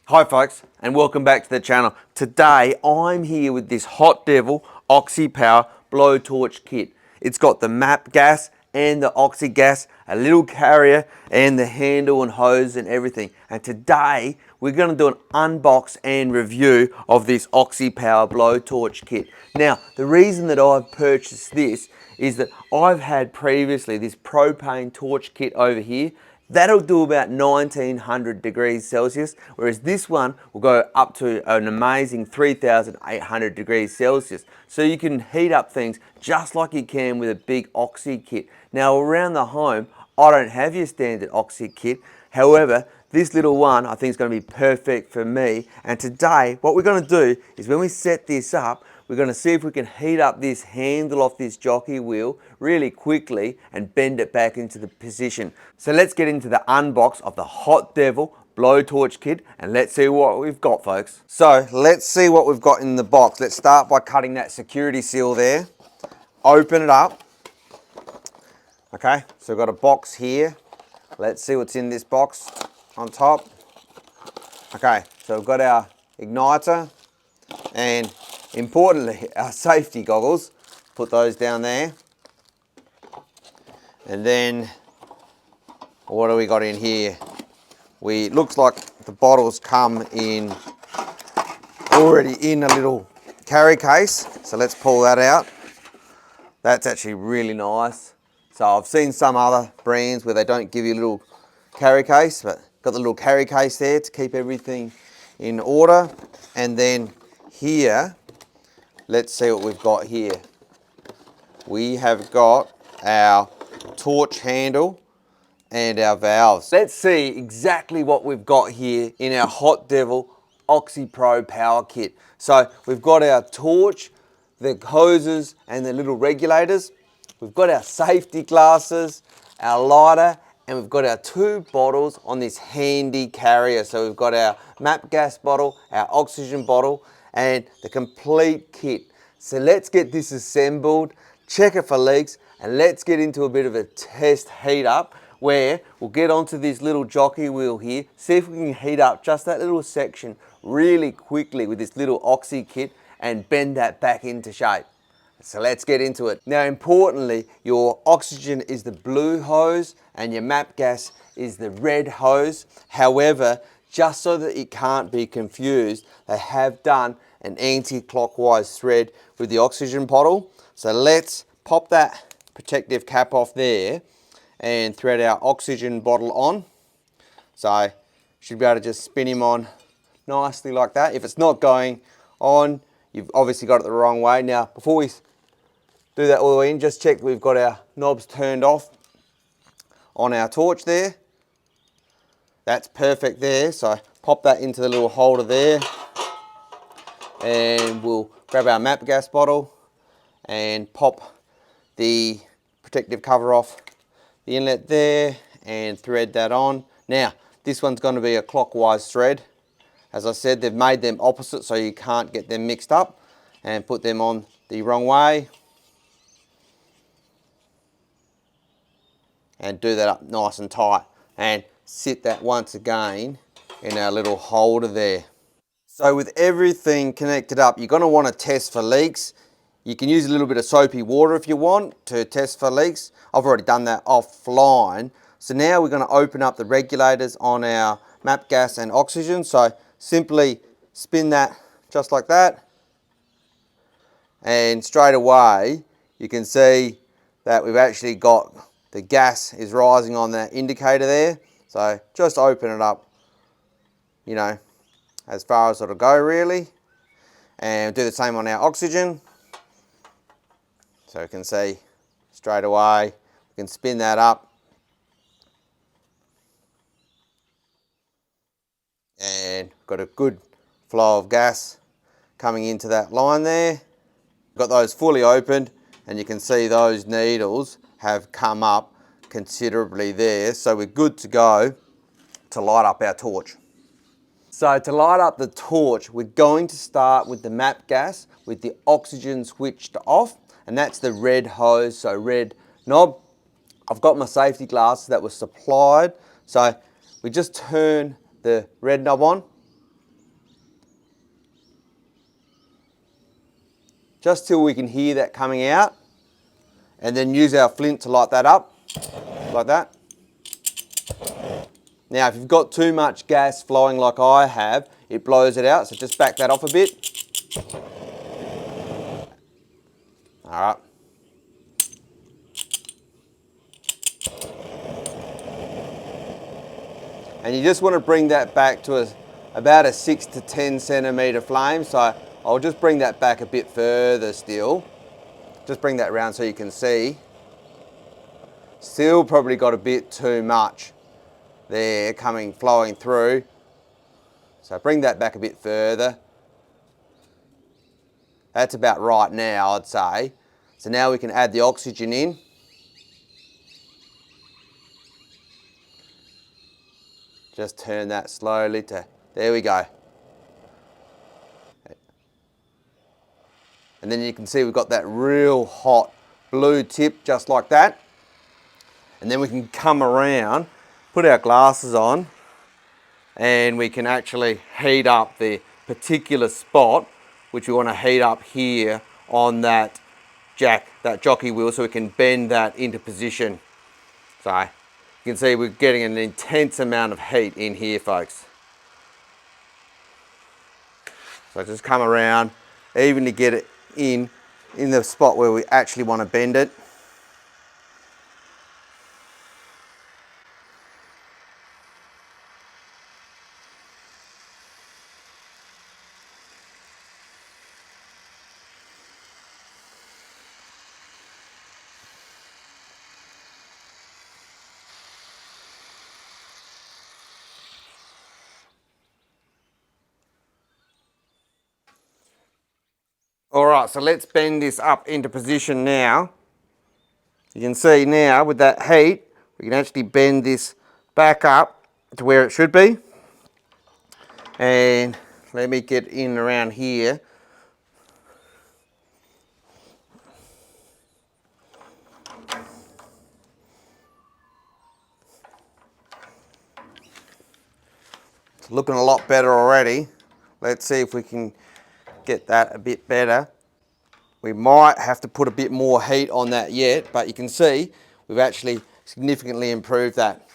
Hi folks, and welcome back to the channel. Today I'm here with this Hot Devil OxyPower BlowTorch kit. It's got the MAP gas and the Oxy gas, a little carrier and the handle and hose and everything. And today we're going to do an unbox and review of this OxyPower BlowTorch kit. Now the reason that I've purchased this is that I've had previously this propane torch kit over here. That'll do about 1900 degrees Celsius, whereas this one will go up to an amazing 3800 degrees Celsius. So you can heat up things just like you can with a big Oxy kit. Now around the home, I don't have your standard Oxy kit. However, this little one I think is going to be perfect for me. And today, what we're going to do is when we set this up, we're going to see if we can heat up this handle off this jockey wheel really quickly and bend it back into the position. So let's get into the unbox of the Hot Devil BlowTorch kit and let's see what we've got, folks. So let's see what we've got in the box. Let's start by cutting that security seal there. Open it up. Okay, so we've got a box here. Let's see what's in this box on top. Okay, so we've got our igniter and importantly, our safety goggles. Put those down there. And then, what do we got in here? Looks like the bottles come in, already in a little carry case. So let's pull that out. That's actually really nice. So I've seen some other brands where they don't give you a little carry case, but got the little carry case there to keep everything in order. And then here, let's see what we've got here. We have got our torch handle and our valves. Let's see exactly what we've got here in our Hot Devil OxyPro Power Kit. So we've got our torch, the hoses and the little regulators. We've got our safety glasses, our lighter, and we've got our two bottles on this handy carrier. So we've got our MAP gas bottle, our oxygen bottle, and the complete kit. So let's get this assembled, check it for leaks, and let's get into a bit of a test heat up where we'll get onto this little jockey wheel here, see if we can heat up just that little section really quickly with this little Oxy kit and bend that back into shape. So let's get into it. Now importantly, your oxygen is the blue hose and your MAP gas is the red hose. However, just so that it can't be confused, they have done an anti-clockwise thread with the oxygen bottle. So let's pop that protective cap off there and thread our oxygen bottle on. So should be able to just spin him on nicely like that. If it's not going on, you've obviously got it the wrong way. Now before we do that all the way in, just check that we've got our knobs turned off on our torch there. That's perfect there. So pop that into the little holder there and we'll grab our MAP gas bottle and pop the protective cover off the inlet there and thread that on. Now this one's going to be a clockwise thread. As I said, they've made them opposite so you can't get them mixed up and put them on the wrong way. And do that up nice and tight and sit that once again in our little holder there. So with everything connected up, you're going to want to test for leaks. You can use a little bit of soapy water if you want to test for leaks. I've already done that offline. So now we're going to open up the regulators on our MAP gas and oxygen. So simply spin that just like that. And straight away you can see that we've actually got the gas is rising on that indicator there. So just open it up, you know, as far as it'll go really. And do the same on our oxygen. So you can see straight away, we can spin that up. And got a good flow of gas coming into that line there. Got those fully opened and you can see those needles have come up considerably there. So we're good to go to light up our torch. So to light up the torch, we're going to start with the MAP gas with the oxygen switched off, and that's the red hose, so red knob. I've got my safety glasses that were supplied. So we just turn the red knob on just till we can hear that coming out, and then use our flint to light that up, like that. Now, if you've got too much gas flowing like I have, it blows it out, so just back that off a bit. All right. And you just want to bring that back to about a 6 to 10 centimetre flame. So I'll just bring that back a bit further still. Just bring that around so you can see. Still probably got a bit too much there flowing through. So bring that back a bit further. That's about right now, I'd say. So now we can add the oxygen in. Just turn that slowly to, there we go. And then you can see we've got that real hot blue tip just like that. And then we can come around, put our glasses on, and we can actually heat up the particular spot which we want to heat up here on that jockey wheel, so we can bend that into position. So you can see we're getting an intense amount of heat in here, folks. So just come around, even to get it in the spot where we actually want to bend it. All right, so let's bend this up into position now. You can see now with that heat, we can actually bend this back up to where it should be. And let me get in around here. It's looking a lot better already. Let's see if we can get that a bit better. We might have to put a bit more heat on that yet, but you can see we've actually significantly improved that.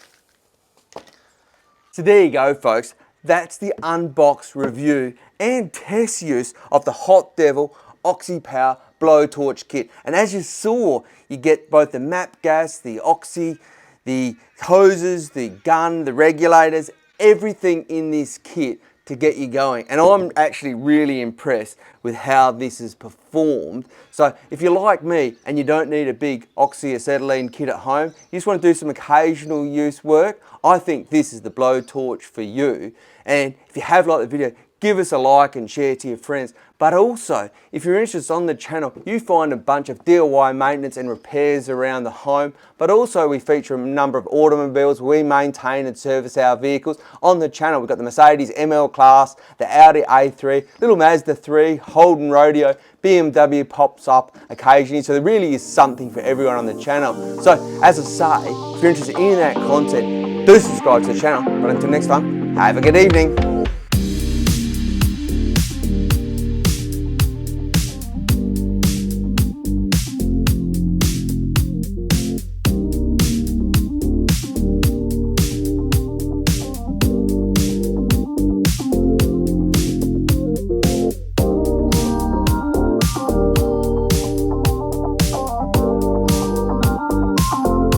So there you go, folks. That's the Unbox review and test use of the Hot Devil OxyPower BlowTorch kit. And as you saw, you get both the MAP gas, the oxy, the hoses, the gun, the regulators, everything in this kit to get you going. And I'm actually really impressed with how this is performed. So if you're like me and you don't need a big oxyacetylene kit at home, you just want to do some occasional use work, I think this is the BlowTorch for you. And if you have liked the video, give us a like and share to your friends. But also, if you're interested on the channel, you find a bunch of DIY maintenance and repairs around the home. But also we feature a number of automobiles. We maintain and service our vehicles. On the channel, we've got the Mercedes ML Class, the Audi A3, little Mazda 3, Holden Rodeo, BMW pops up occasionally. So there really is something for everyone on the channel. So as I say, if you're interested in that content, do subscribe to the channel. But until next time, have a good evening.